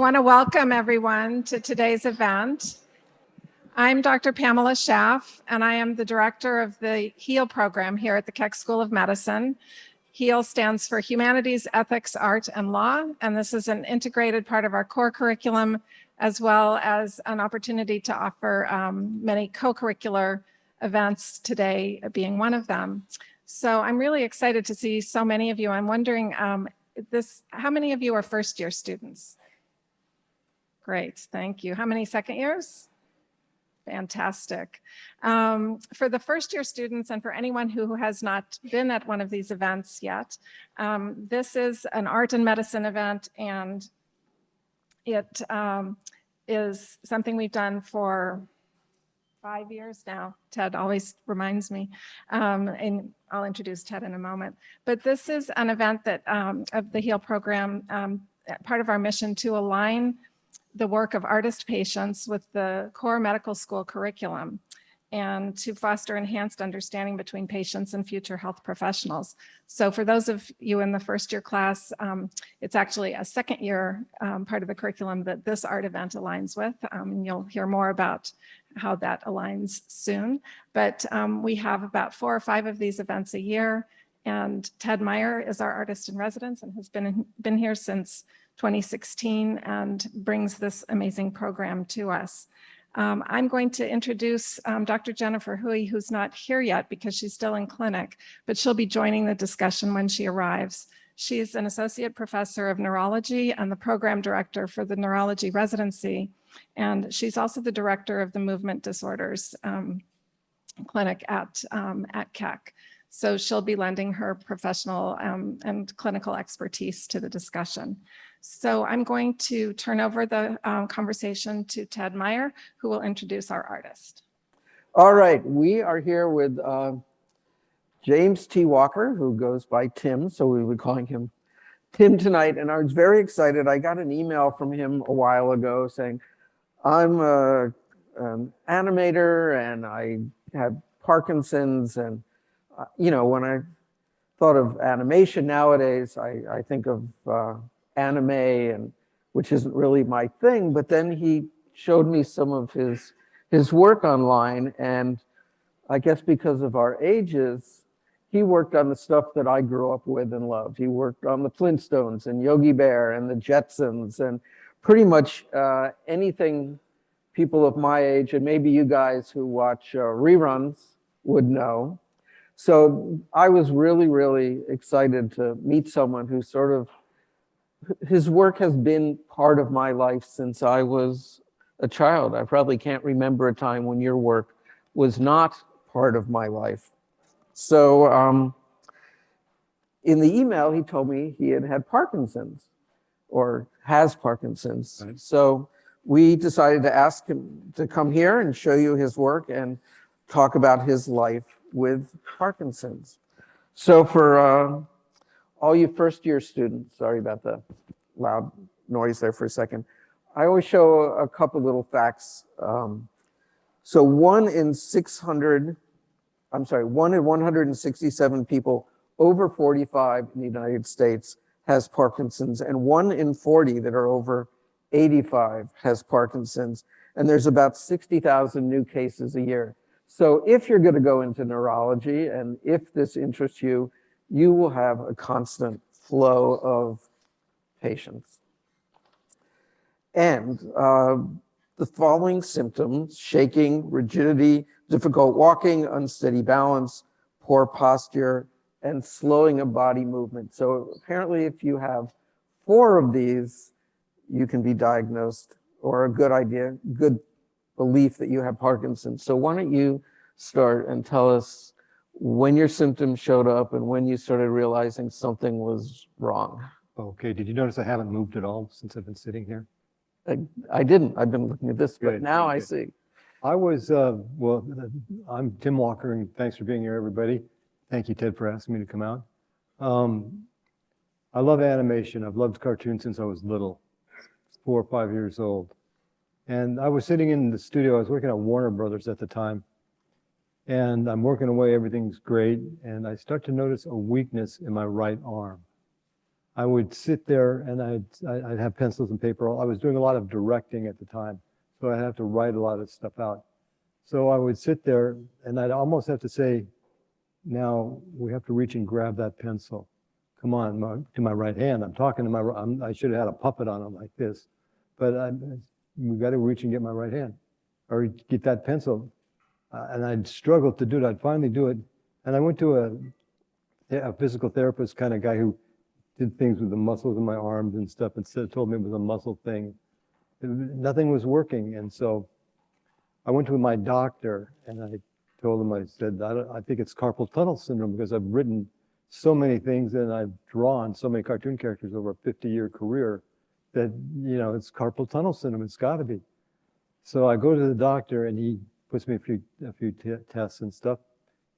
want to welcome everyone to today's event. I'm Dr. Pamela Schaff, and I am the director of the HEAL program here at the Keck School of Medicine. HEAL stands for Humanities, Ethics, Art, and Law, and this is an integrated part of our core curriculum, as well as an opportunity to offer many co-curricular events, today being one of them. So I'm really excited to see so many of you. I'm wondering, how many of you are first-year students? Great, thank you. How many second years? Fantastic. For the first-year students and for anyone who has not been at one of these events yet, this is an art and medicine event, and it is something we've done for 5 years now. Ted always reminds me, and I'll introduce Ted in a moment. But this is an event that of the HEAL program, part of our mission to align the work of artist patients with the core medical school curriculum and to foster enhanced understanding between patients and future health professionals. So for those of you in the first year class, it's actually a second year part of the curriculum that this art event aligns with. You'll hear more about how that aligns soon. But we have about 4 or 5 of these events a year. And Ted Meyer is our artist in residence and has been here since 2016 and brings this amazing program to us. I'm going to introduce Dr. Jennifer Hui, who's not here yet because she's still in clinic, but she'll be joining the discussion when she arrives. She's an associate professor of neurology and the program director for the neurology residency. And she's also the director of the movement disorders clinic at Keck. So she'll be lending her professional and clinical expertise to the discussion. So I'm going to turn over the conversation to Ted Meyer, who will introduce our artist. All right, we are here with James T. Walker, who goes by Tim, so we will be calling him Tim tonight. And I was very excited. I got an email from him a while ago saying, I'm an animator and I have Parkinson's, and you know, when I thought of animation nowadays, I think of anime, and which isn't really my thing. But then he showed me some of his work online, and I guess because of our ages, he worked on the stuff that I grew up with and loved. He worked on the Flintstones and Yogi Bear and the Jetsons and pretty much anything people of my age, and maybe you guys who watch reruns would know. So I was really, really excited to meet someone who sort of, his work has been part of my life since I was a child. I probably can't remember a time when your work was not part of my life. So in the email, he told me he had Parkinson's, or has Parkinson's. Right. So we decided to ask him to come here and show you his work and talk about his life with Parkinson's. So for all you first year students, sorry about the loud noise there for a second, I always show a couple little facts. So 1 in 167 people over 45 in the United States has Parkinson's, and 1 in 40 that are over 85 has Parkinson's, and there's about 60,000 new cases a year. So if you're going to go into neurology, and if this interests you, you will have a constant flow of patients. And the following symptoms: shaking, rigidity, difficult walking, unsteady balance, poor posture, and slowing of body movement. So apparently if you have 4 of these, you can be diagnosed, or a good belief that you have Parkinson's. So why don't you start and tell us when your symptoms showed up and when you started realizing something was wrong. Okay, did you notice I haven't moved at all since I've been sitting here? I didn't. I've been looking at this, but Good, now good. I see. I was, well, I'm Tim Walker, and thanks for being here, everybody. Thank you, Ted, for asking me to come out. I love animation. I've loved cartoons since I was little, 4 or 5 years old. And I was sitting in the studio. I was working at Warner Brothers at the time. And I'm working away, everything's great. And I start to notice a weakness in my right arm. I would sit there and I'd have pencils and paper. I was doing a lot of directing at the time, so I'd have to write a lot of stuff out. So I would sit there and I'd almost have to say, now we have to reach and grab that pencil. Come on, to my right hand. I'm talking to I should have had a puppet on it like this, but we got to reach and get my right hand or get that pencil. And I'd struggle to do it. I'd finally do it. And I went to a physical therapist kind of guy who did things with the muscles in my arms and stuff and told me it was a muscle thing. Nothing was working. And so I went to my doctor and I told him, I said, I think it's carpal tunnel syndrome because I've written so many things and I've drawn so many cartoon characters over a 50-year career that, it's carpal tunnel syndrome. It's got to be. So I go to the doctor and he puts me a few tests and stuff.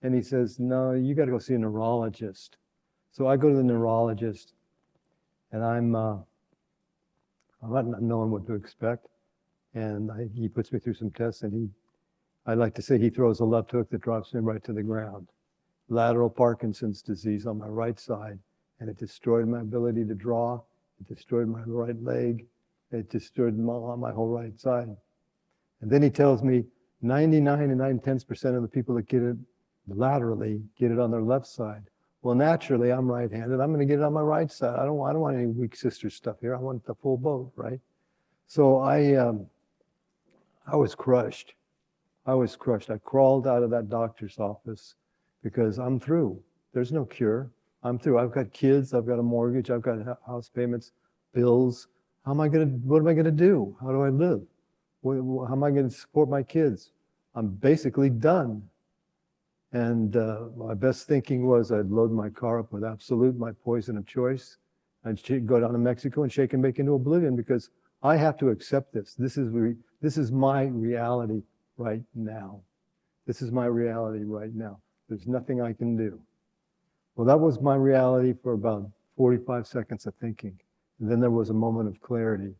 And he says, no, you got to go see a neurologist. So I go to the neurologist and I'm not knowing what to expect. And he puts me through some tests and I like to say he throws a left hook that drops me right to the ground. Lateral Parkinson's disease on my right side. And it destroyed my ability to draw. It destroyed my right leg. It destroyed my whole right side. And then he tells me 99 and 9/10% of the people that get it laterally get it on their left side. Well, naturally, I'm right-handed. I'm going to get it on my right side. I don't want any weak sister stuff here. I want the full boat, right? So I was crushed. I was crushed. I crawled out of that doctor's office because I'm through. There's no cure. I'm through. I've got kids. I've got a mortgage. I've got house payments, bills. What am I going to do? How do I live? How am I going to support my kids? I'm basically done. And my best thinking was I'd load my car up with Absolute, my poison of choice. I'd go down to Mexico and shake and bake into oblivion because I have to accept this. This is my reality right now. This is my reality right now. There's nothing I can do. Well, that was my reality for about 45 seconds of thinking. And then there was a moment of clarity.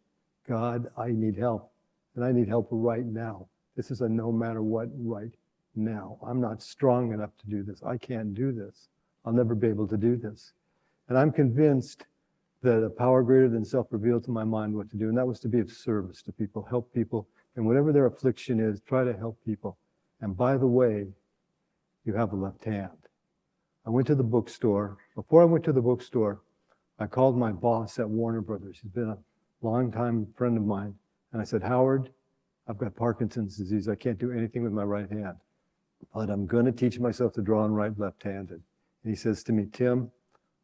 God, I need help. And I need help right now. This is a no matter what right now. I'm not strong enough to do this. I can't do this. I'll never be able to do this. And I'm convinced that a power greater than self revealed to my mind what to do. And that was to be of service to people, help people. And whatever their affliction is, try to help people. And by the way, you have a left hand. I went to the bookstore. Before I went to the bookstore, I called my boss at Warner Brothers. He's been a longtime friend of mine. And I said, Howard, I've got Parkinson's disease. I can't do anything with my right hand, but I'm going to teach myself to draw and write left-handed. And he says to me, Tim,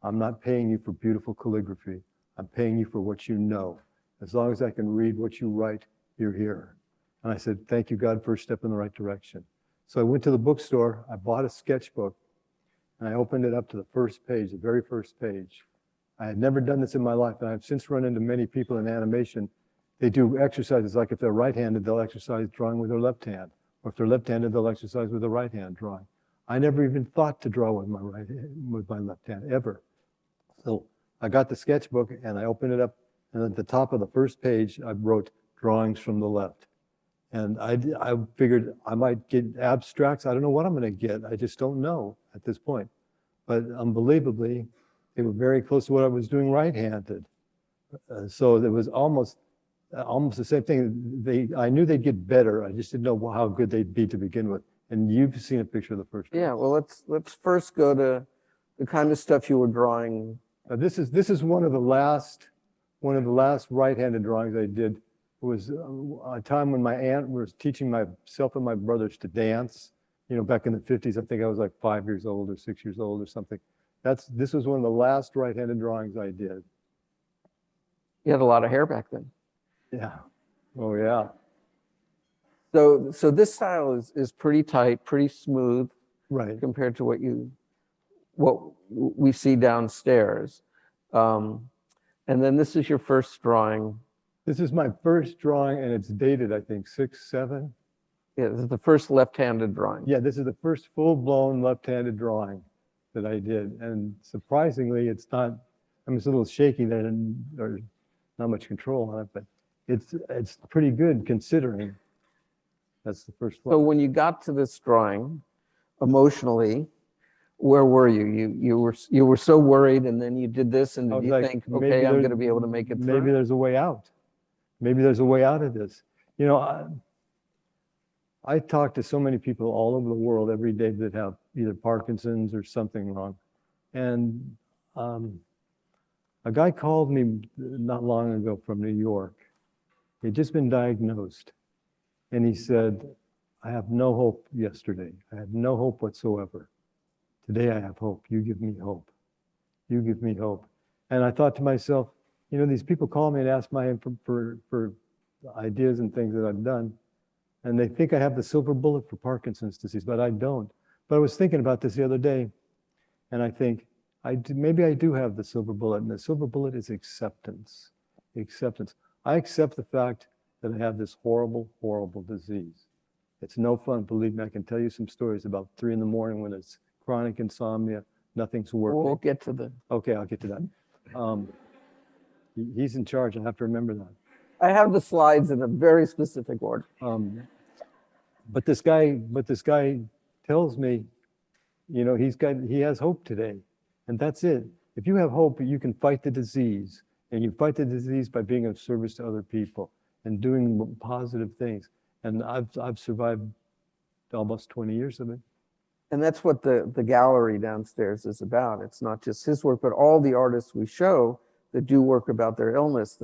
I'm not paying you for beautiful calligraphy. I'm paying you for what you know. As long as I can read what you write, you're here. And I said, thank you, God, first step in the right direction. So I went to the bookstore. I bought a sketchbook and I opened it up to the first page, the very first page. I had never done this in my life. And I've since run into many people in animation. They do exercises like if they're right-handed, they'll exercise drawing with their left hand. Or if they're left-handed, they'll exercise with the right hand drawing. I never even thought to draw with my left hand, ever. So I got the sketchbook and I opened it up, and at the top of the first page, I wrote drawings from the left. And I figured I might get abstracts. I don't know what I'm going to get. I just don't know at this point. But unbelievably, they were very close to what I was doing right-handed. So it was almost the same thing. I knew they'd get better. I just didn't know how good they'd be to begin with. And you've seen a picture of the first one. Yeah, well, let's first go to the kind of stuff you were drawing. This is one of the last right-handed drawings I did. It was a time when my aunt was teaching myself and my brothers to dance. Back in the 50s, I think I was like 5 years old or 6 years old or something. This was one of the last right-handed drawings I did. You had a lot of hair back then. Yeah. Oh, yeah. So this style is pretty tight, pretty smooth, Right. compared to what we see downstairs. And then this is your first drawing. This is my first drawing, and it's dated, I think, 6, 7. Yeah, this is the first left-handed drawing. Yeah, this is the first full-blown left-handed drawing that I did. And surprisingly, it's not, it's a little shaky there, and there's not much control on it, but it's pretty good considering that's the first one. So when you got to this drawing, emotionally, where were you? You were so worried, and then you did this, and I did was you like, think, maybe okay, I'm there- going to be able to make it Maybe through? there's a way out. Maybe there's a way out of this. You know, I talk to so many people all over the world every day that have either Parkinson's or something wrong. And a guy called me not long ago from New York. He'd just been diagnosed. And he said, I have no hope yesterday. I had no hope whatsoever. Today I have hope. You give me hope. You give me hope. And I thought to myself, you know, these people call me and ask for ideas and things that I've done. And they think I have the silver bullet for Parkinson's disease, but I don't. But I was thinking about this the other day, and I think maybe I do have the silver bullet, and the silver bullet is acceptance. Acceptance. I accept the fact that I have this horrible, horrible disease. It's no fun, believe me. I can tell you some stories about 3 in the morning when it's chronic insomnia, nothing's working. We'll get to the. Okay, I'll get to that. He's in charge. I have to remember that. I have the slides in a very specific order. But this guy tells me, you know, he has hope today, and that's it. If you have hope, you can fight the disease, and you fight the disease by being of service to other people and doing positive things. And I've survived almost 20 years of it. And that's what the gallery downstairs is about. It's not just his work, but all the artists we show that do work about their illness.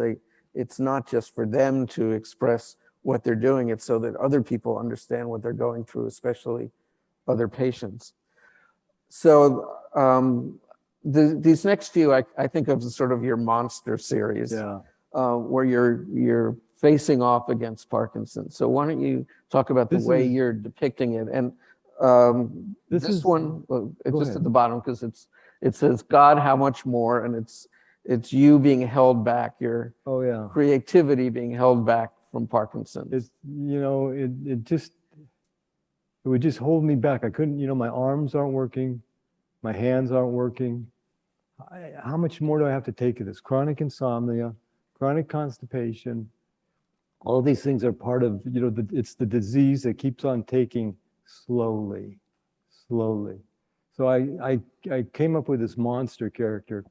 It's not just for them to express what they're doing. It's so that other people understand what they're going through, especially other patients. So these next few, I think of as sort of your monster series, Yeah. where you're facing off against Parkinson's. So why don't you talk about the way you're depicting it? And this one, it's just ahead. at the bottom, because it says, God, how much more? And it's you being held back, your Oh yeah. creativity being held back from Parkinson's. It's, you know, it would just hold me back. I couldn't, you know, my arms aren't working, my hands aren't working. How much more do I have to take of this? Chronic insomnia, chronic constipation. All these things are part of, you know, it's the disease that keeps on taking slowly, slowly. So I came up with this monster character.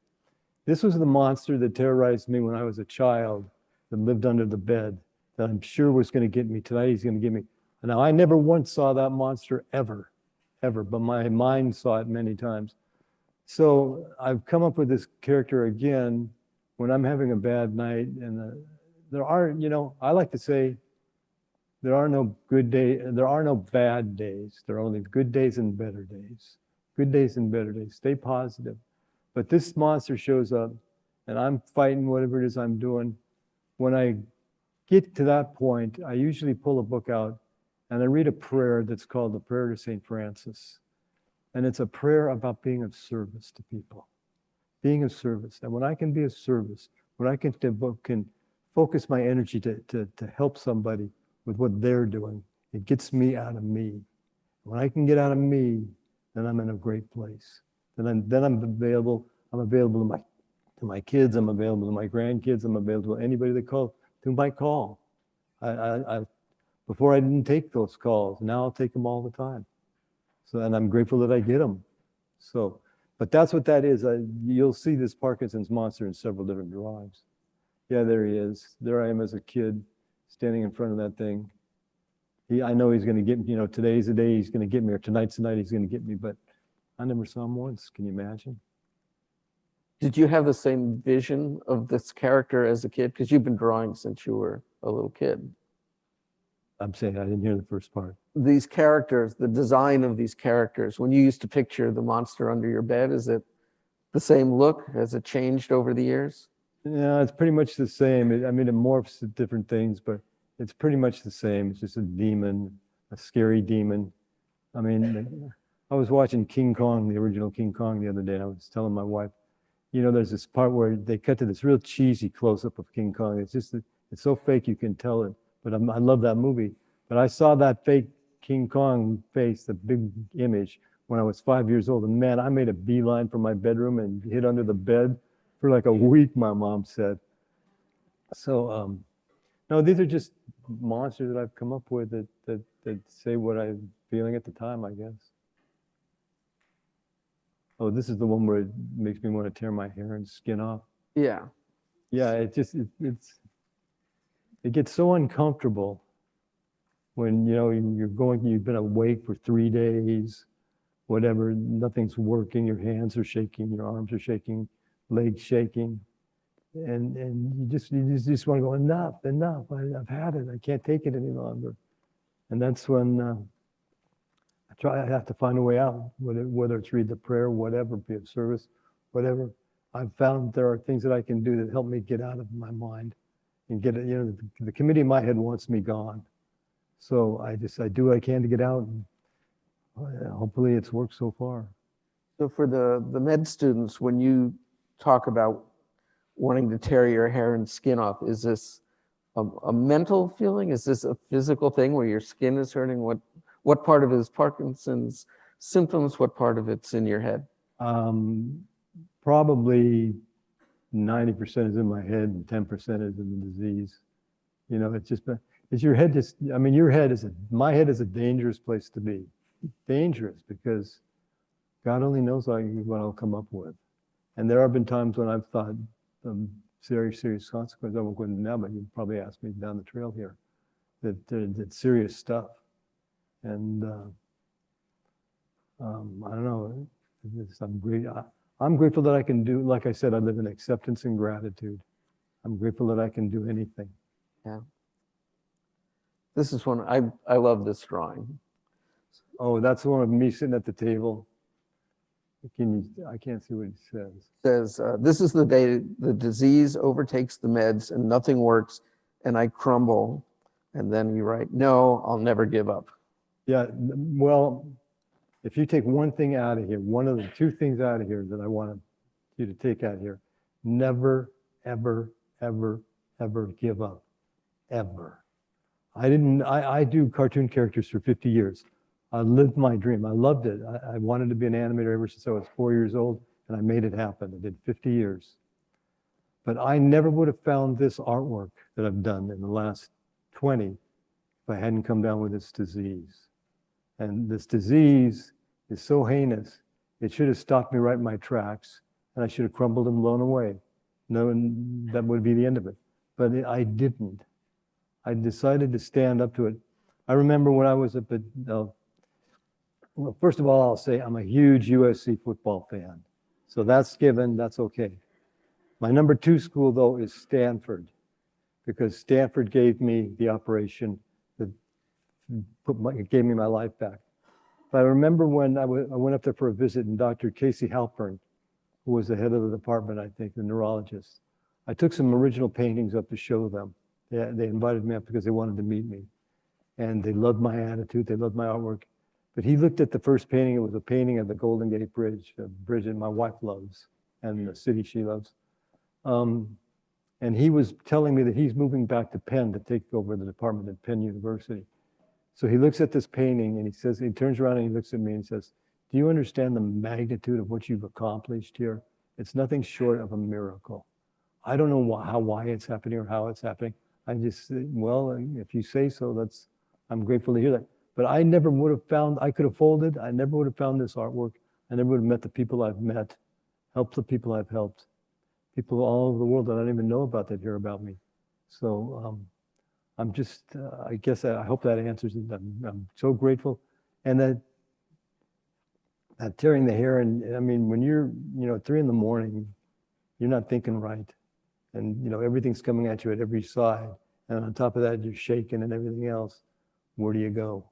This was the monster that terrorized me when I was a child, that lived under the bed, that I'm sure was going to get me. Tonight he's going to get me. Now, I never once saw that monster ever, but my mind saw it many times. So I've come up with this character again when I'm having a bad night, and there are, you know, I like to say there are no good days, there are no bad days. There are only good days and better days. Good days and better days. Stay positive. But this monster shows up, and I'm fighting whatever it is I'm doing. When I get to that point, I usually pull a book out and I read a prayer that's called the Prayer to St. Francis. And it's a prayer about being of service to people, being of service. And when I can be of service, when I can focus my energy to help somebody with what they're doing, it gets me out of me. When I can get out of me, then I'm in a great place. Then I'm available. I'm available to my kids. I'm available to my grandkids. I'm available to anybody who might call. Before I didn't take those calls. Now I'll take them all the time. So, and I'm grateful that I get them. So, but that's what that is. You'll see this Parkinson's monster in several different drawings. Yeah, there he is. There I am as a kid, standing in front of that thing. I know he's going to get me. You know, today's the day he's going to get me, or tonight's the night he's going to get me. But I never saw him once. Can you imagine? Did you have the same vision of this character as a kid? Because you've been drawing since you were a little kid. I'm saying I didn't hear the first part. These characters, the design of these characters, when you used to picture the monster under your bed, is it the same look? Has it changed over the years? Yeah, it's pretty much the same. I mean, it morphs to different things, but it's pretty much the same. It's just a demon, a scary demon. I mean, I was watching King Kong, the original King Kong, the other day. I was telling my wife, you know, there's this part where they cut to this real cheesy close-up of King Kong. It's just, it's so fake you can tell it. But I love that movie. But I saw that fake King Kong face, the big image, when I was 5 years old. And man, I made a beeline from my bedroom and hid under the bed for like a week, my mom said. So, no, these are just monsters that I've come up with that say what I'm feeling at the time, I guess. Oh, this is the one where it makes me want to tear my hair and skin off. Yeah. Yeah, it gets so uncomfortable when, you know, you've been awake for 3 days, whatever, nothing's working, your hands are shaking, your arms are shaking, legs shaking. And you just want to go, enough, I've had it, I can't take it any longer. And that's when I have to find a way out, whether it's read the prayer, whatever, be of service, whatever. I've found there are things that I can do that help me get out of my mind and get it, you know, the committee in my head wants me gone. So I do what I can to get out, and hopefully it's worked so far. So for the med students, when you talk about wanting to tear your hair and skin off, is this a mental feeling? Is this a physical thing where your skin is hurting? What part of it is Parkinson's symptoms? What part of it's in your head? Probably 90% is in my head and 10% is in the disease. You know, it's your head just, I mean, my head is a dangerous place to be. Dangerous because God only knows what I'll come up with. And there have been times when I've thought serious consequences. I won't go into now, but you probably asked me down the trail here that serious stuff. And I don't know, I'm grateful that I can do, like I said, I live in acceptance and gratitude. I'm grateful that I can do anything. Yeah. This is one, I love this drawing. Oh, that's the one of me sitting at the table. I can't see what it says. It says, this is the day the disease overtakes the meds and nothing works and I crumble. And then you write, no, I'll never give up. Yeah, well, if you take one thing out of here, one of the two things out of here that I wanted you to take out here, never, ever, ever, ever give up, ever. I do cartoon characters for 50 years. I lived my dream. I loved it. I wanted to be an animator ever since I was 4 years old, and I made it happen. I did 50 years. But I never would have found this artwork that I've done in the last 20 if I hadn't come down with this disease. And this disease is so heinous, it should have stopped me right in my tracks, and I should have crumbled and blown away. No, and that would be the end of it. But I didn't. I decided to stand up to it. I remember when I was well, first of all, I'll say I'm a huge USC football fan. So that's given, that's okay. My number 2 school, though, is Stanford, because Stanford gave me the operation that gave me my life back. But I remember when I went up there for a visit, and Dr. Casey Halpern, who was the head of the department, I think, the neurologist, I took some original paintings up to show them. They invited me up because they wanted to meet me. And they loved my attitude, they loved my artwork. But he looked at the first painting, it was a painting of the Golden Gate Bridge, a bridge that my wife loves, and the city she loves. And he was telling me that he's moving back to Penn to take over the department at Penn University. So he looks at this painting and he turns around and he looks at me and he says, do you understand the magnitude of what you've accomplished here? It's nothing short of a miracle. I don't know why it's happening or how it's happening. I just, well, if you say so, I'm grateful to hear that. But I never would have found, I could have folded, I never would have found this artwork. I never would have met the people I've met, helped the people I've helped, people all over the world that I don't even know about that hear about me. So I'm just, I guess I hope that answers it. I'm so grateful. And that tearing the hair, and I mean, when you're, 3 in the morning, you're not thinking right. And, everything's coming at you at every side. And on top of that, you're shaking and everything else. Where do you go?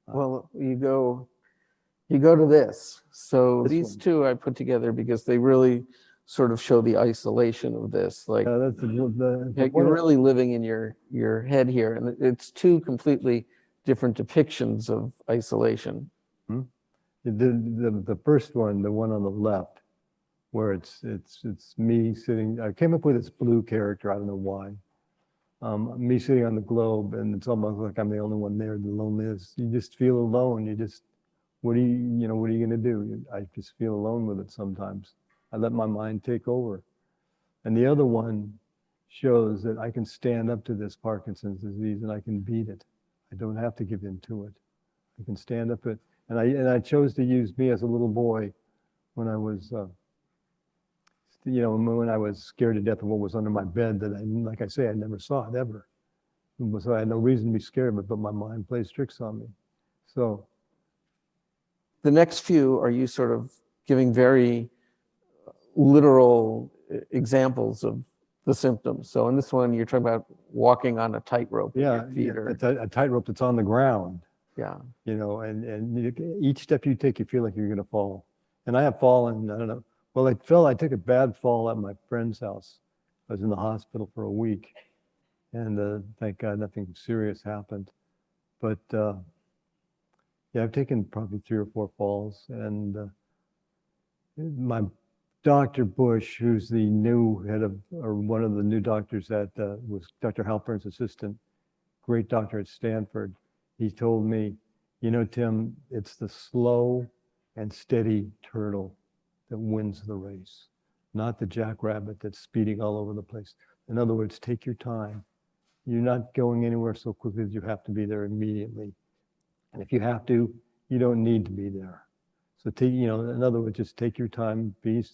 Well, you go to this. So This these one. two I put together because they really sort of show the isolation of this. Like That's you're really living in your head here, and it's two completely different depictions of isolation. the first one, the one on the left, where it's me sitting. I came up with this blue character. I don't know why. Me sitting on the globe, and it's almost like I'm the only one there. The loneliness, you just feel alone. What are you going to do? I just feel alone with it sometimes. I let my mind take over. And the other one shows that I can stand up to this Parkinson's disease and I can beat it. I don't have to give in to it. I can stand up it. And I chose to use me as a little boy when I was, when I was scared to death of what was under my bed that like I say, I never saw it ever. So I had no reason to be scared of it, but my mind plays tricks on me. So The next few are you sort of giving very literal examples of the symptoms. So in this one, you're talking about walking on a tightrope. yeah, Feet are, it's a tightrope that's on the ground, yeah. each step you take, you feel like you're going to fall. And I have fallen, I don't know. Well, I took a bad fall at my friend's house. I was in the hospital for a week, and thank God nothing serious happened. But yeah, I've taken probably 3 or 4 falls, and my Dr. Bush, who's the new head of, or one of the new doctors that was Dr. Halpern's assistant, great doctor at Stanford, he told me, Tim, it's the slow and steady turtle that wins the race, not the jackrabbit that's speeding all over the place. In other words, take your time. You're not going anywhere so quickly that you have to be there immediately. And if you have to, you don't need to be there. So in other words, just take your time, pay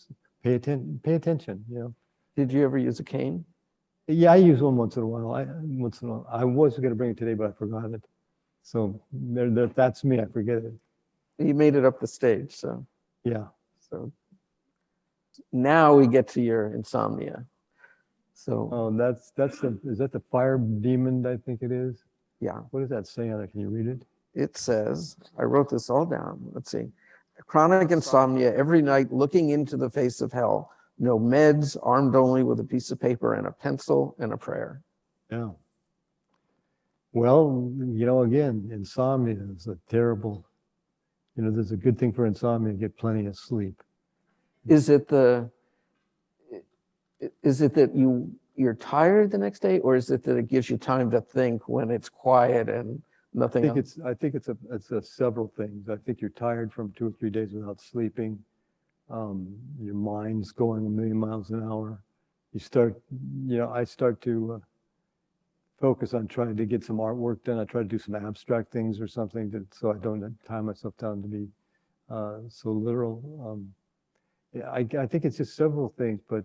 attention, Did you ever use a cane? Yeah, I use one once in a while. I was going to bring it today, but I forgot it. So that's me. I forget it. You made it up the stage, so. Yeah. So now we get to your insomnia. So Oh, is that the fire demon? I think it is. yeah, What does that say on it? Can you read it? it says, I wrote this all down. Let's see. Chronic insomnia every night looking into the face of hell. No meds, armed only with a piece of paper and a pencil and a prayer. Yeah. Well, again, insomnia is a terrible, there's a good thing for insomnia, get plenty of sleep. Is it that you're tired the next day, or is it that it gives you time to think when it's quiet and nothing else? I think it's several things. I think you're tired from 2 or 3 days without sleeping. Your mind's going a million miles an hour. I start to focus on trying to get some artwork done. I try to do some abstract things or something so I don't tie myself down to be so literal. Yeah, I think it's just several things, but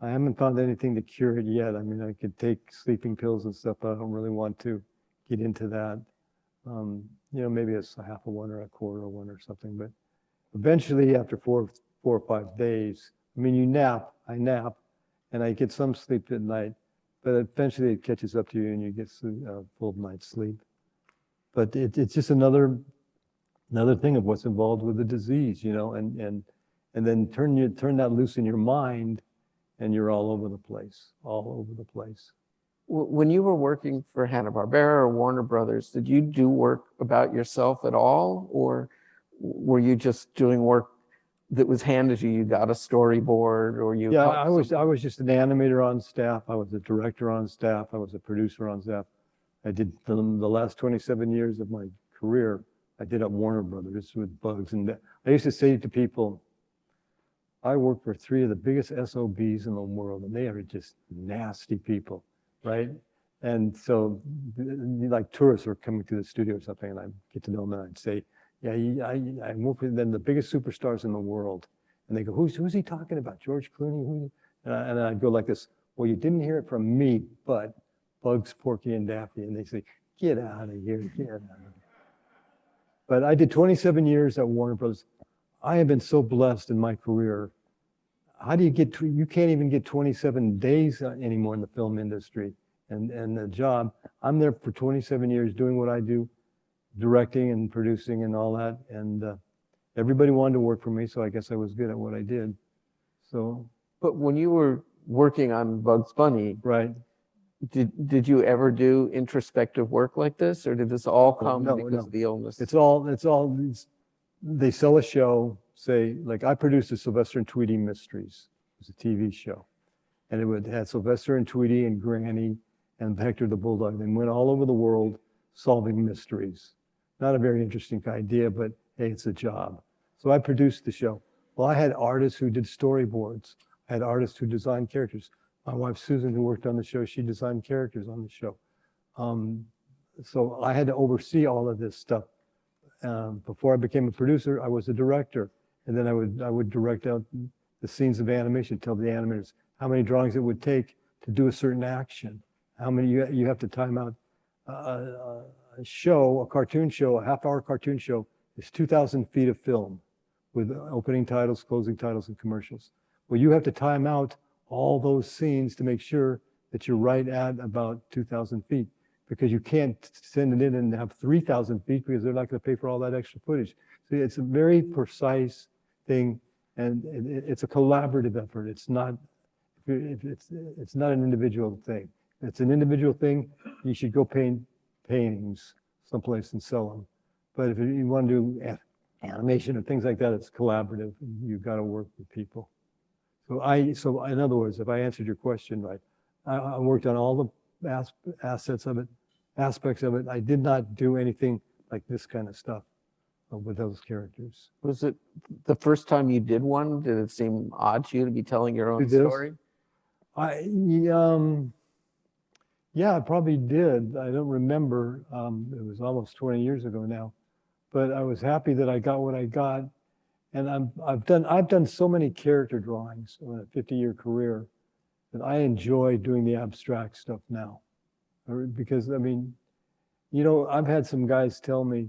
I haven't found anything to cure it yet. I mean, I could take sleeping pills and stuff, but I don't really want to get into that. Maybe it's a half of one or a quarter of one or something, but eventually after 4 or 5 days, I mean, I nap, and I get some sleep at night, but eventually it catches up to you and you get full night's sleep. But it's just another thing of what's involved with the disease, and then turn that loose in your mind, and you're all over the place. When you were working for Hanna-Barbera or Warner Brothers, did you do work about yourself at all? Or were you just doing work that was handed to you? You got a storyboard, or you? Yeah, I was just an animator on staff. I was a director on staff. I was a producer on staff. I did the last 27 years of my career, I did at Warner Brothers with Bugs. And I used to say to people, I work for 3 of the biggest SOBs in the world, and they are just nasty people, right? And so, like tourists were coming to the studio or something, and I'd get to know them, and I'd say, yeah, I work with them, the biggest superstars in the world. And they go, who's he talking about? George Clooney? And I'd go like this, well, you didn't hear it from me, but Bugs, Porky, and Daffy. And they say, get out of here, get out of here. But I did 27 years at Warner Brothers. I have been so blessed in my career. How do you can't even get 27 days anymore in the film industry and the job. I'm there for 27 years doing what I do, directing and producing and all that. And everybody wanted to work for me, so I guess I was good at what I did. So. But when you were working on Bugs Bunny, right. Did you ever do introspective work like this, or did this all come because of the illness? They sell a show, say, like I produced the Sylvester and Tweety Mysteries. It was a TV show. And it had Sylvester and Tweety and Granny and Hector the Bulldog. They went all over the world solving mysteries. Not a very interesting idea, but hey, it's a job. So I produced the show. Well, I had artists who did storyboards. I had artists who designed characters. My wife, Susan, who worked on the show, she designed characters on the show. So I had to oversee all of this stuff. Before I became a producer, I was a director. And then I would direct out the scenes of animation, tell the animators how many drawings it would take to do a certain action, how many you have to time out. A show, a cartoon show, a half-hour cartoon show is 2,000 feet of film with opening titles, closing titles, and commercials. Well, you have to time out all those scenes to make sure that you're right at about 2,000 feet, because you can't send it in and have 3,000 feet because they're not going to pay for all that extra footage. So it's a very precise thing, and it's a collaborative effort. It's not an individual thing. If it's an individual thing, you should go paint paintings someplace and sell them. But if you want to do animation or things like that, it's collaborative. You've got to work with people. So in other words, if I answered your question right, I worked on all the aspects of it. I did not do anything like this kind of stuff with those characters. Was it the first time you did one? Did it seem odd to you to be telling your own Do this? story? Yeah, I probably did. I don't remember. It was almost 20 years ago now, but I was happy that I got what I got. And I've done so many character drawings in a 50-year career that I enjoy doing the abstract stuff now. Because I mean, you know, I've had some guys tell me,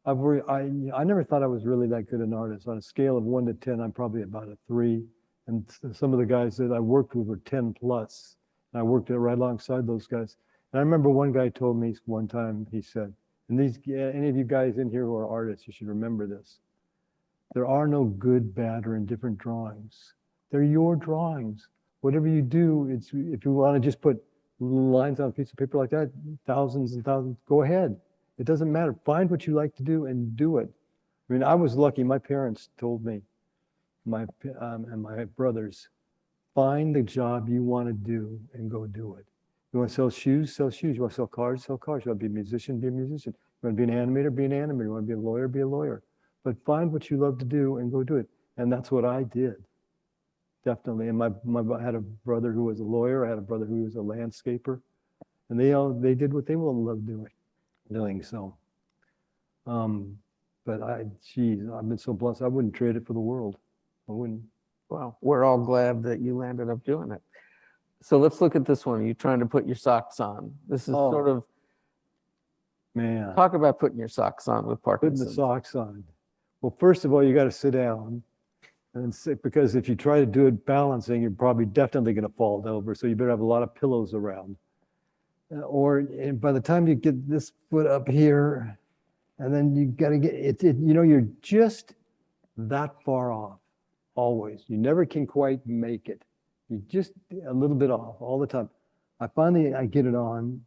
I never thought I was really that good an artist. On a scale of 1 to 10, I'm probably about a 3. And some of the guys that I worked with were 10 plus. And I worked right alongside those guys. And I remember one guy told me one time, he said, and any of you guys in here who are artists, you should remember this. There are no good, bad, or indifferent drawings. They're your drawings. Whatever you do, if you want to just put lines on a piece of paper like that, thousands and thousands, go ahead. It doesn't matter. Find what you like to do and do it. I mean, I was lucky. My parents told me, and my brothers, find the job you want to do and go do it. You want to sell shoes? Sell shoes. You want to sell cars? Sell cars. You want to be a musician? Be a musician. You want to be an animator? Be an animator. You want to be a lawyer? Be a lawyer. But find what you love to do and go do it. And that's what I did. Definitely. And I had a brother who was a lawyer. I had a brother who was a landscaper. And they did what they loved doing. So, but I've been so blessed. I wouldn't trade it for the world. I wouldn't. Well, we're all glad that you landed up doing it. So let's look at this one. You're trying to put your socks on. This is sort of, Man, talk about putting your socks on with putting Parkinson's. the socks on. Well, first of all, you got to sit down and sit, because if you try to do it balancing, you're probably definitely going to fall over. So you better have a lot of pillows around. And by the time you get this foot up here, and then you got to get it, you know, you're just that far off. Always. You never can quite make it. You're just a little bit off all the time. I get it on,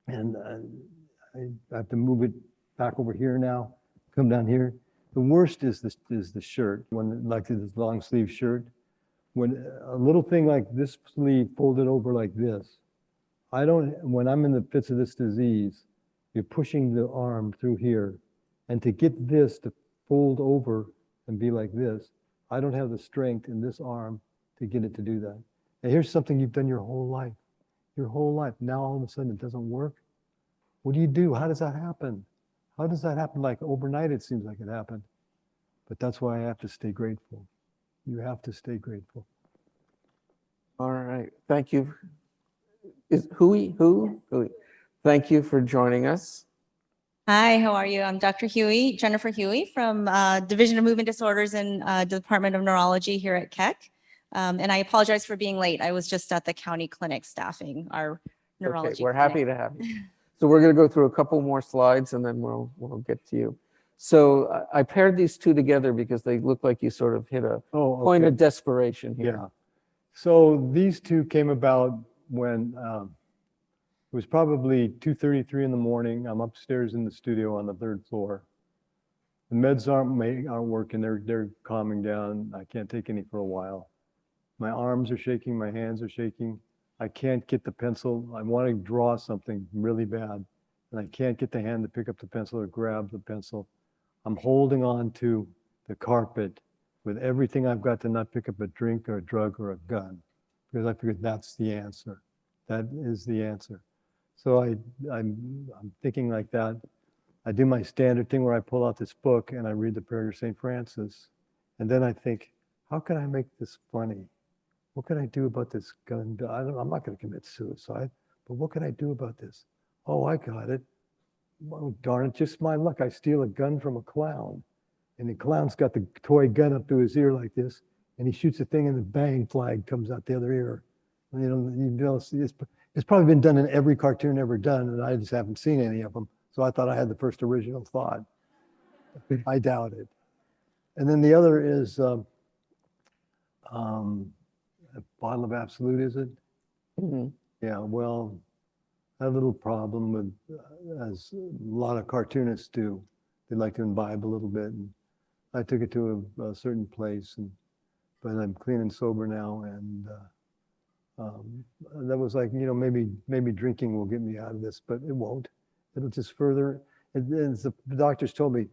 and I have to move it back over here now, come down here. The worst is the shirt, like this long sleeve shirt. When a little thing like this sleeve folded over like this, when I'm in the fits of this disease, you're pushing the arm through here. And to get this to fold over and be like this, I don't have the strength in this arm to get it to do that. And here's something you've done your whole life. Now all of a sudden it doesn't work. What do you do? How does that happen? How does that happen? Like overnight it seems like it happened. But that's why I have to stay grateful. You have to stay grateful. All right. Thank you. Is Hui? Thank you for joining us. Hi, how are you? I'm Dr. Jennifer Huey from Division of Movement Disorders and Department of Neurology here at Keck. And I apologize for being late. I was just at the county clinic staffing our neurology. Okay, we're clinic. happy to have you. So we're going to go through a couple more slides and then we'll get to you. So I paired these two together because they look like you sort of hit a point of desperation here. Yeah. So these two came about when it was probably 2:33 in the morning. I'm upstairs in the studio on the 3rd floor. The meds aren't working. They're calming down. I can't take any for a while. My arms are shaking. My hands are shaking. I can't get the pencil. I want to draw something really bad, and I can't get the hand to pick up the pencil or grab the pencil. I'm holding on to the carpet with everything I've got to not pick up a drink or a drug or a gun, because I figured that's the answer. That is the answer. So I'm thinking like that. I do my standard thing where I pull out this book and I read the prayer to St. Francis, And then I think, how can I make this funny? What can I do about this gun? I'm not going to commit suicide, but what can I do about this? Oh, I got it. Well, darn it, just my luck. I steal a gun from a clown. And the clown's got the toy gun up to his ear like this, and he shoots the thing and the bang flag comes out the other ear. And, it's probably been done in every cartoon ever done, and I just haven't seen any of them. So I thought I had the first original thought. I doubt it. And then the other is a bottle of Absolute, is it? Mhm. Yeah, well, a little problem with, as a lot of cartoonists do, they like to imbibe a little bit. And I took it to a certain place, but I'm clean and sober now. And that was like, maybe drinking will get me out of this, but it won't. It'll just further. The doctors told me,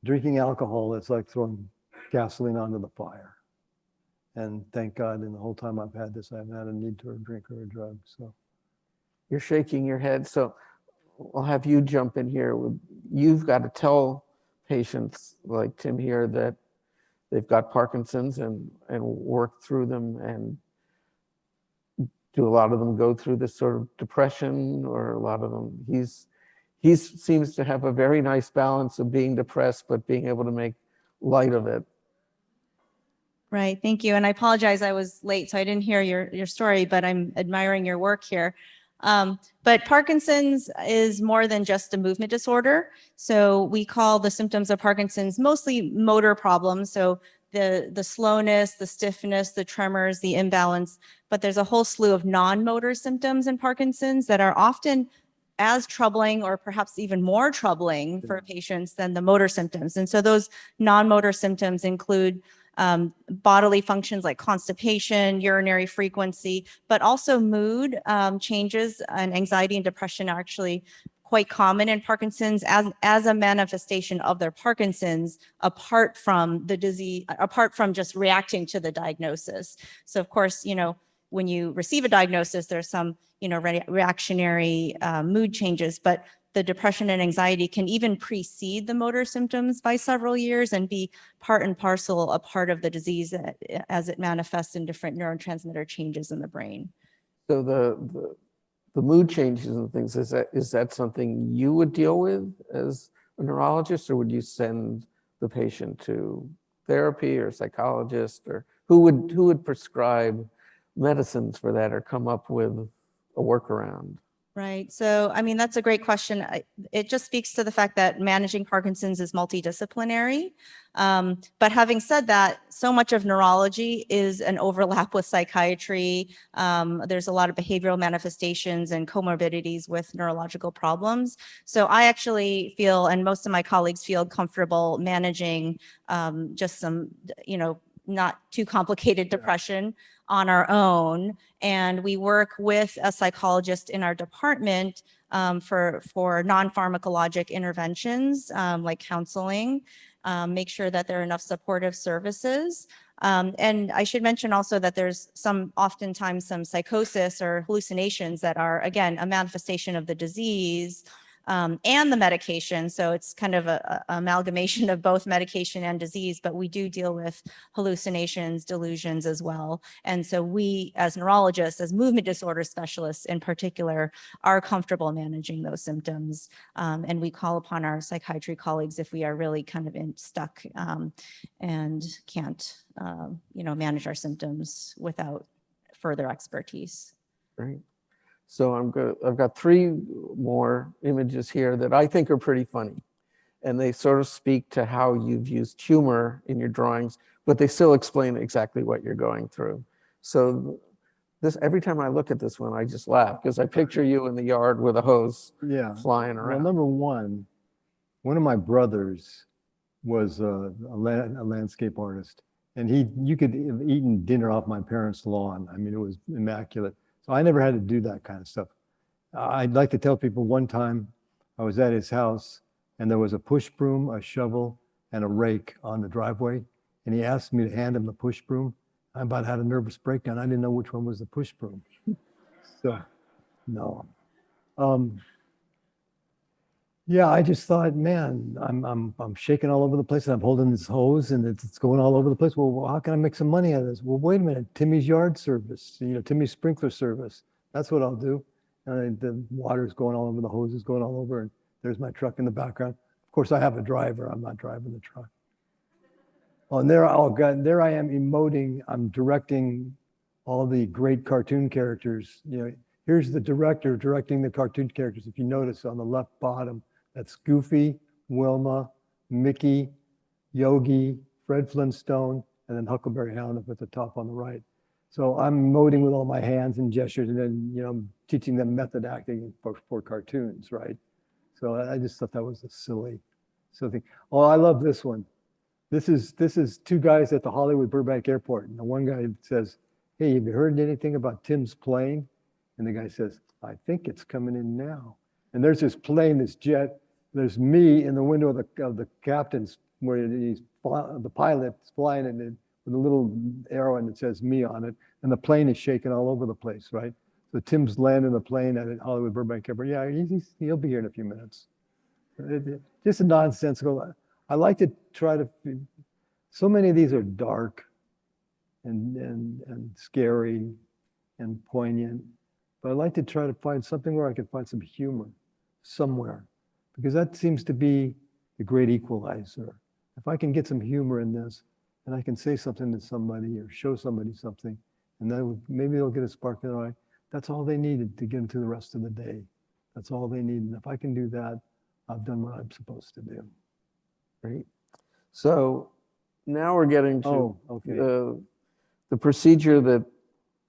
drinking alcohol, it's like throwing gasoline onto the fire. And thank God, in the whole time I've had this, I haven't had a need to drink or a drug. So You're shaking your head. So I'll have you jump in here. You've got to tell patients like Tim here that they've got Parkinson's and work through them. And do a lot of them go through this sort of depression, or a lot of them, he seems to have a very nice balance of being depressed, but being able to make light of it. Right, thank you. And I apologize, I was late, so I didn't hear your story, but I'm admiring your work here. But Parkinson's is more than just a movement disorder. So we call the symptoms of Parkinson's mostly motor problems. So the slowness, the stiffness, the tremors, the imbalance, but there's a whole slew of non-motor symptoms in Parkinson's that are often as troubling or perhaps even more troubling for patients than the motor symptoms. And so those non-motor symptoms include bodily functions like constipation, urinary frequency, but also mood changes, and anxiety and depression are actually quite common in Parkinson's as a manifestation of their Parkinson's, apart from the disease, apart from just reacting to the diagnosis. So of course, when you receive a diagnosis, there's some, reactionary mood changes, but the depression and anxiety can even precede the motor symptoms by several years and be part and parcel a part of the disease as it manifests in different neurotransmitter changes in the brain. So the mood changes and things, is that something you would deal with as a neurologist, or would you send the patient to therapy or psychologist, or who would prescribe medicines for that or come up with a workaround? Right. So, I mean, that's a great question. It just speaks to the fact that managing Parkinson's is multidisciplinary. But having said that, so much of neurology is an overlap with psychiatry. There's a lot of behavioral manifestations and comorbidities with neurological problems. So I actually feel, and most of my colleagues feel comfortable managing just some, not too complicated depression on our own. And we work with a psychologist in our department for non-pharmacologic interventions like counseling, make sure that there are enough supportive services. And I should mention also that there's oftentimes some psychosis or hallucinations that are, again, a manifestation of the disease and the medication. So it's kind of a amalgamation of both medication and disease, but we do deal with hallucinations, delusions as well. And so we, as neurologists, as movement disorder specialists in particular, are comfortable managing those symptoms. And we call upon our psychiatry colleagues if we are really kind of stuck and can't, manage our symptoms without further expertise. Right. So I've got three more images here that I think are pretty funny. And they sort of speak to how you've used humor in your drawings, but they still explain exactly what you're going through. So every time I look at this one, I just laugh because I picture you in the yard with a hose flying around. Well, number one of my brothers was a landscape artist, and you could have eaten dinner off my parents' lawn. I mean, it was immaculate. So I never had to do that kind of stuff. I'd like to tell people one time I was at his house and there was a push broom, a shovel, and a rake on the driveway. And he asked me to hand him the push broom. I about had a nervous breakdown. I didn't know which one was the push broom. So, no. Yeah, I just thought, man, I'm shaking all over the place and I'm holding this hose and it's going all over the place. Well, how can I make some money out of this? Well, wait a minute, Timmy's yard service, Timmy's sprinkler service. That's what I'll do. And the water's going all over, the hose is going all over, and there's my truck in the background. Of course, I have a driver. I'm not driving the truck. Oh, and there, oh God, there I am emoting. I'm directing all the great cartoon characters. Here's the director directing the cartoon characters. If you notice on the left bottom, that's Goofy, Wilma, Mickey, Yogi, Fred Flintstone, and then Huckleberry Hound up at the top on the right. So I'm emoting with all my hands and gestures, and then teaching them method acting for cartoons, right? So I just thought that was a silly thing. Oh, I love this one. This is two guys at the Hollywood Burbank Airport, and the one guy says, "Hey, have you heard anything about Tim's plane?" And the guy says, "I think it's coming in now." And there's this plane, this jet. There's me in the window of the captain's, where the pilot's flying in it with a little arrow, and it says me on it. And the plane is shaking all over the place, right? So Tim's landing the plane at Hollywood Burbank Airport. Yeah, he'll be here in a few minutes. Just a nonsensical. I like to try to. So many of these are dark, and scary, and poignant. But I like to try to find something where I can find some humor somewhere, because that seems to be the great equalizer. If I can get some humor in this, and I can say something to somebody or show somebody something, and then maybe they'll get a spark in their eye. That's all they needed to get into the rest of the day. That's all they need. And if I can do that, I've done what I'm supposed to do. Great. So now we're getting to Oh, okay. the procedure that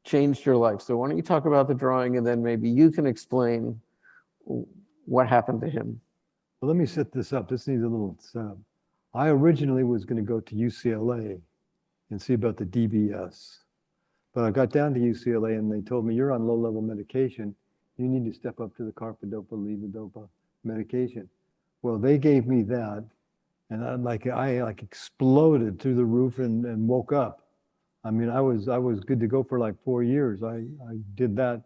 changed your life. So why don't you talk about the drawing, and then maybe you can explain what happened to him. Well, let me set this up. This needs a little setup. I originally was going to go to UCLA and see about the DBS. But I got down to UCLA and they told me, "You're on low-level medication. You need to step up to the carbidopa, levodopa medication." Well, they gave me that, and I exploded through the roof and woke up. I mean, I was good to go for like 4 years. I did that.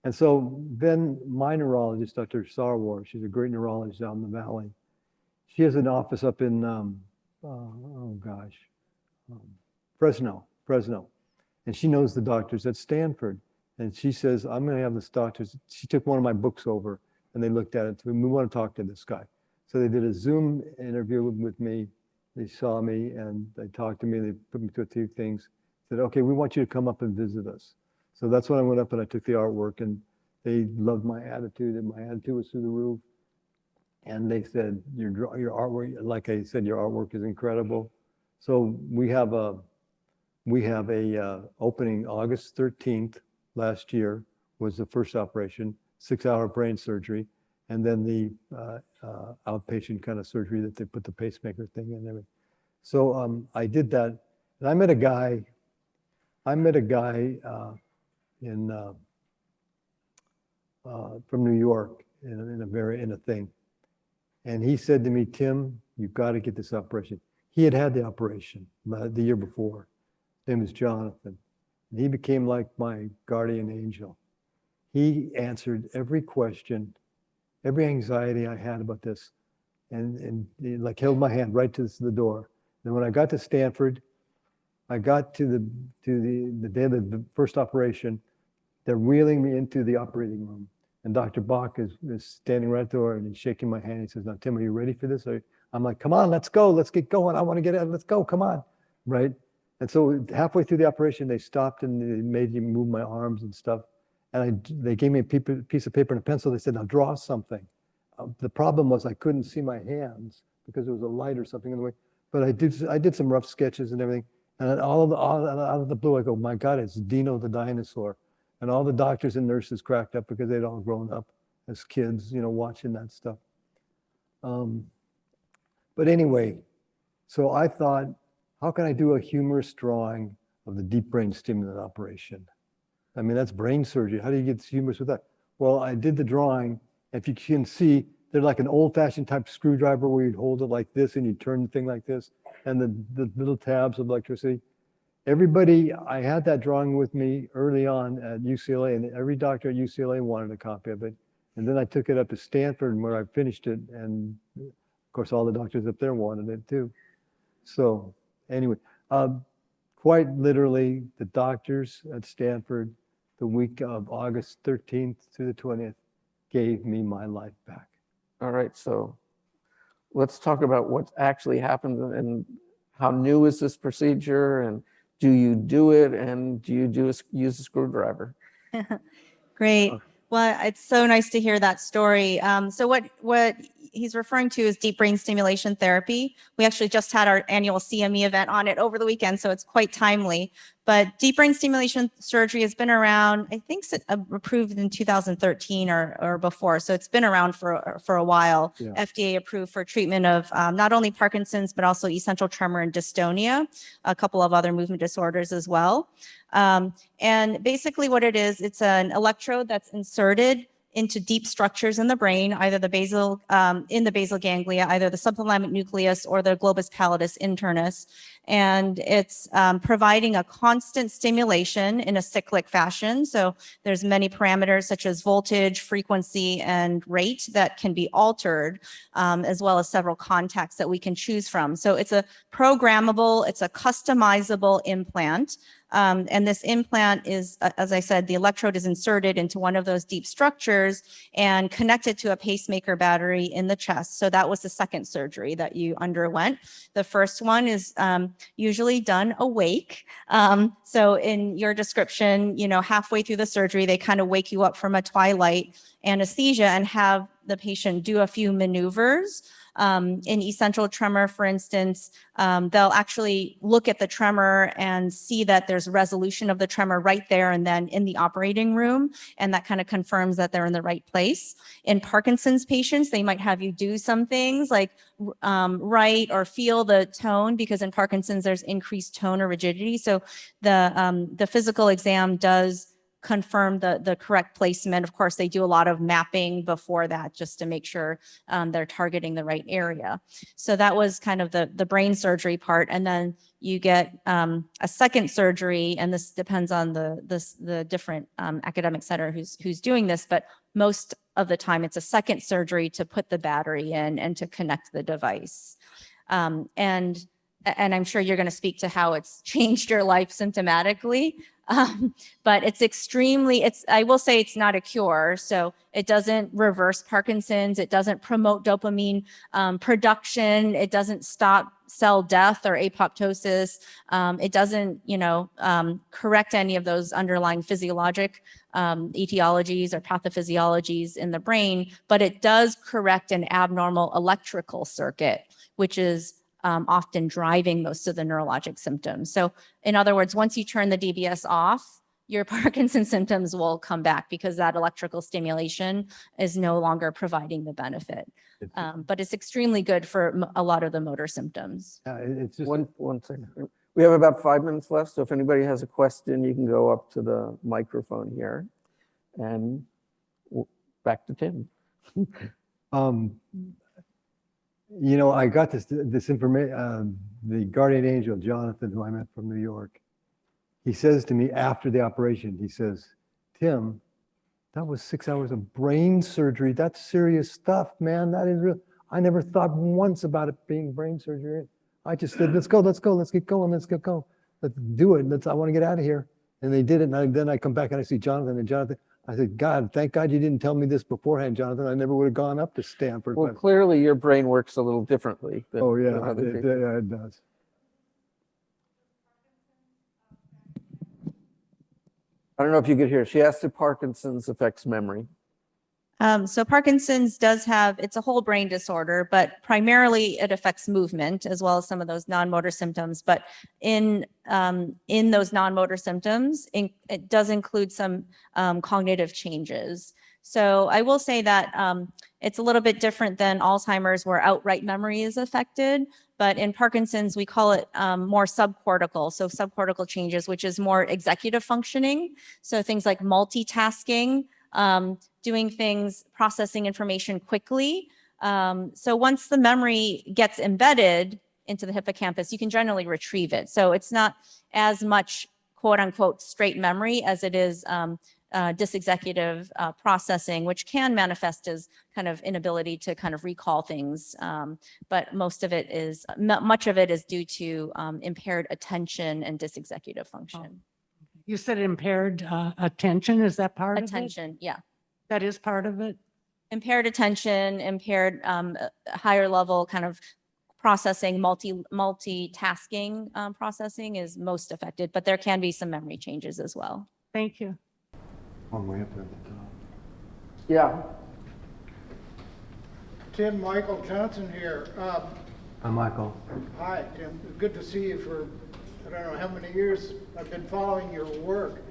And so then my neurologist, Dr. Sarwar, she's a great neurologist out in the valley. She has an office up in, Fresno. And she knows the doctors at Stanford. And she says, "I'm going to have this doctor's." She took one of my books over and they looked at it. We want to talk to this guy. So they did a Zoom interview with me. They saw me and they talked to me. They put me through a few things. Said, "Okay, we want you to come up and visit us." So that's when I went up and I took the artwork, and they loved my attitude, and my attitude was through the roof. And they said, your artwork, like I said, your artwork is incredible. So we have a opening August 13th last year was the first operation, 6-hour brain surgery, and then the outpatient kind of surgery that they put the pacemaker thing in and everything. So I did that, and I met a guy from New York in a thing. And he said to me, "Tim, you've got to get this operation." He had the operation the year before. His name is Jonathan. And he became like my guardian angel. He answered every question, every anxiety I had about this, and he like held my hand right to the door. And when I got to Stanford, I got to the day of the first operation. They're wheeling me into the operating room. And Dr. Bach is standing right at the door, and he's shaking my hand. He says, "Now, Tim, are you ready for this?" I'm like, "Come on, let's go. Let's get going. I want to get out. Let's go. Come on." Right? And so halfway through the operation, they stopped and they made me move my arms and stuff. And they gave me a piece of paper and a pencil. They said, "Now draw something." The problem was I couldn't see my hands because there was a light or something in the way. But I did some rough sketches and everything. And then all out of the blue, I go, "My God, it's Dino the dinosaur." And all the doctors and nurses cracked up because they'd all grown up as kids, watching that stuff. But anyway, so I thought, how can I do a humorous drawing of the deep brain stimulant operation? I mean, that's brain surgery. How do you get humorous with that? Well, I did the drawing. If you can see, they're like an old-fashioned type screwdriver where you'd hold it like this and you turn the thing like this, and the little tabs of electricity. Everybody, I had that drawing with me early on at UCLA, and every doctor at UCLA wanted a copy of it. And then I took it up to Stanford where I finished it. And of course, all the doctors up there wanted it too. So anyway, quite literally, the doctors at Stanford, the week of August 13th through the 20th, gave me my life back. All right, so let's talk about what actually happened and how new is this procedure, and do you do it, and do you use a screwdriver? Great. Well, it's so nice to hear that story. So what he's referring to is deep brain stimulation therapy. We actually just had our annual CME event on it over the weekend, so it's quite timely. But deep brain stimulation surgery has been around, I think, approved in 2013 or before. So it's been around for a while. Yeah. FDA approved for treatment of not only Parkinson's, but also essential tremor and dystonia, a couple of other movement disorders as well. And basically what it is, it's an electrode that's inserted into deep structures in the brain, either the basal, in the basal ganglia, either the subthalamic nucleus or the globus pallidus internus. And it's providing a constant stimulation in a cyclic fashion. So there's many parameters such as voltage, frequency, and rate that can be altered, as well as several contacts that we can choose from. So it's a programmable, it's a customizable implant. And this implant is, as I said, the electrode is inserted into one of those deep structures and connected to a pacemaker battery in the chest. So that was the second surgery that you underwent. The first one is usually done awake. So in your description, you know, halfway through the surgery, they kind of wake you up from a twilight anesthesia and have the patient do a few maneuvers. In essential tremor, for instance, they'll actually look at the tremor and see that there's resolution of the tremor right there and then in the operating room, and that kind of confirms that they're in the right place. In Parkinson's patients, they might have you do some things like write or feel the tone, because in Parkinson's there's increased tone or rigidity. So the physical exam does confirm the correct placement. Of course, they do a lot of mapping before that just to make sure they're targeting the right area. So that was kind of the brain surgery part. And then you get a second surgery, and this depends on the different academic center who's doing this, but most of the time it's a second surgery to put the battery in and to connect the device. And I'm sure you're going to speak to how it's changed your life symptomatically. But I will say it's not a cure. So it doesn't reverse Parkinson's. It doesn't promote dopamine production. It doesn't stop cell death or apoptosis. It doesn't, correct any of those underlying physiologic etiologies or pathophysiologies in the brain, but it does correct an abnormal electrical circuit, which is often driving most of the neurologic symptoms. So in other words, once you turn the DBS off, your Parkinson's symptoms will come back because that electrical stimulation is no longer providing the benefit. But it's extremely good for a lot of the motor symptoms. It's just One second. We have about 5 minutes left, so if anybody has a question, you can go up to the microphone here. And back to Tim. I got this information, the guardian angel, Jonathan, who I met from New York, he says to me after the operation, he says, Tim, that was 6 hours of brain surgery. That's serious stuff, man. That is real. I never thought once about it being brain surgery. I just said, let's go, let's get going, let's get going. Let's do it. I want to get out of here. And they did it. And then I come back and I see Jonathan, and Jonathan, I said, God, thank God you didn't tell me this beforehand, Jonathan. I never would have gone up to Stanford. Well, clearly your brain works a little differently. Than other people. It does. I don't know if you could hear. She asked if Parkinson's affects memory. So Parkinson's does it's a whole brain disorder, but primarily it affects movement as well as some of those non-motor symptoms. But in those non-motor symptoms, it does include some cognitive changes. So I will say that it's a little bit different than Alzheimer's, where outright memory is affected. But in Parkinson's, we call it more subcortical. So subcortical changes, which is more executive functioning. So things like multitasking, doing things, processing information quickly. So once the memory gets embedded into the hippocampus, you can generally retrieve it. So it's not as much quote unquote straight memory as it is dysexecutive processing, which can manifest as kind of inability to kind of recall things. But much of it is due to impaired attention and dysexecutive function. You said impaired attention. Is that part of it? Attention, yeah. That is part of it? Impaired attention, impaired higher level kind of processing, multitasking processing is most affected, but there can be some memory changes as well. Thank you. One way up there at the top. Yeah. Tim Michael Johnson here. Hi, Michael. Hi, Tim. Good to see you for, I don't know how many years I've been following your work.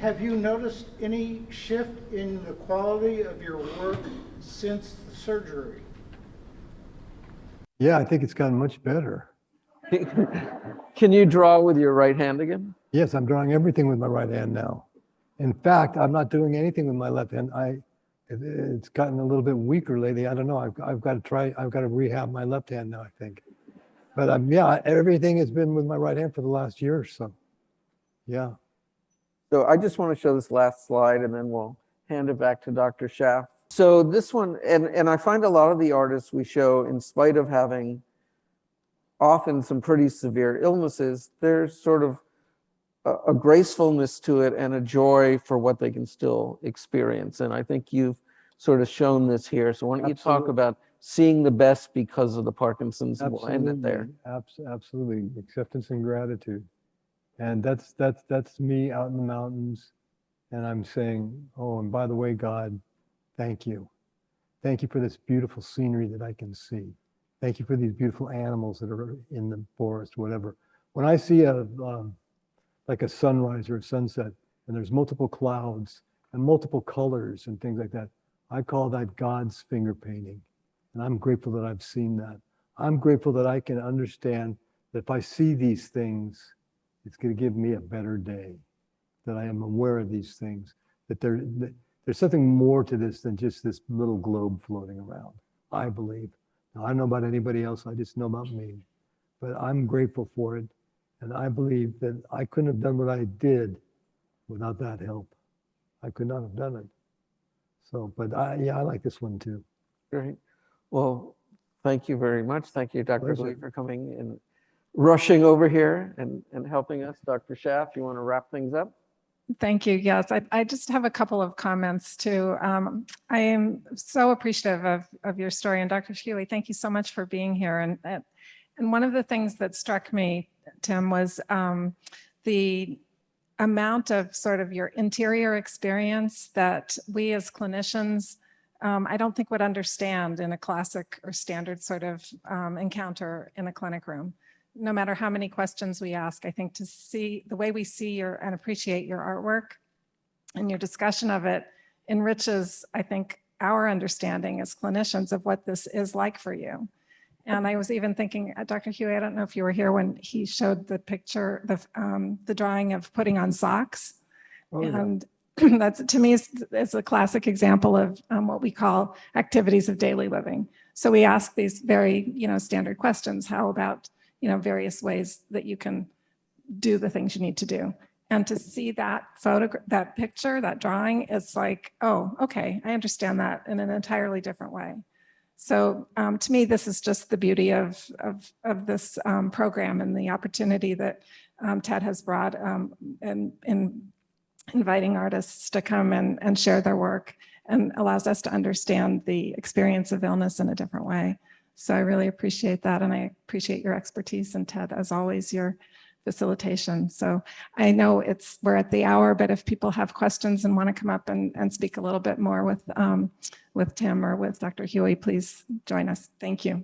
Have you noticed any shift in the quality of your work since the surgery? Yeah, I think it's gotten much better. Can you draw with your right hand again? Yes, I'm drawing everything with my right hand now. In fact, I'm not doing anything with my left hand. It's gotten a little bit weaker lately. I don't know. I've got to rehab my left hand now, I think. But yeah, everything has been with my right hand for the last year or so. Yeah. So I just want to show this last slide and then we'll hand it back to Dr. Schaff. So this one, and I find a lot of the artists we show, in spite of having often some pretty severe illnesses, there's sort of a gracefulness to it and a joy for what they can still experience. And I think you've sort of shown this here. So why don't you talk Absolutely. about seeing the best because of the Parkinson's, and we'll end it there. Absolutely. Acceptance and gratitude. And that's me out in the mountains. And I'm saying, oh, and by the way, God, thank you. Thank you for this beautiful scenery that I can see. Thank you for these beautiful animals that are in the forest, whatever. When I see like a sunrise or a sunset, and there's multiple clouds and multiple colors and things like that, I call that God's finger painting. And I'm grateful that I've seen that. I'm grateful that I can understand that if I see these things, it's going to give me a better day, that I am aware of these things, that there's something more to this than just this little globe floating around, I believe. Now, I don't know about anybody else, I just know about me. But I'm grateful for it. And I believe that I couldn't have done what I did without that help. I could not have done it. So, but yeah, I like this one too. Great. Well, thank you very much. Thank you, Dr. Pleasure. Lee, for coming and rushing over here and helping us. Dr. Schaff, you want to wrap things up? Thank you. Yes, I just have a couple of comments too. I am so appreciative of your story. And Dr. Huey, thank you so much for being here. And one of the things that struck me, Tim, was the amount of sort of your interior experience that we as clinicians, I don't think would understand in a classic or standard sort of encounter in a clinic room. No matter how many questions we ask, I think to see the way we see and appreciate your artwork and your discussion of it enriches, I think, our understanding as clinicians of what this is like for you. And I was even thinking, Dr. Huey, I don't know if you were here when he showed the picture, the drawing of putting on socks. Oh, yeah. And that's, to me, is a classic example of what we call activities of daily living. So we ask these very, standard questions. How about, various ways that you can do the things you need to do? And to see that that picture, that drawing, it's like, oh, okay, I understand that in an entirely different way. So to me, this is just the beauty of this program and the opportunity that Ted has brought in inviting artists to come and share their work, and allows us to understand the experience of illness in a different way. So I really appreciate that. And I appreciate your expertise, and Ted, as always, your facilitation. So I know we're at the hour, but if people have questions and want to come up and speak a little bit more with Tim or with Dr. Huey, please join us. Thank you.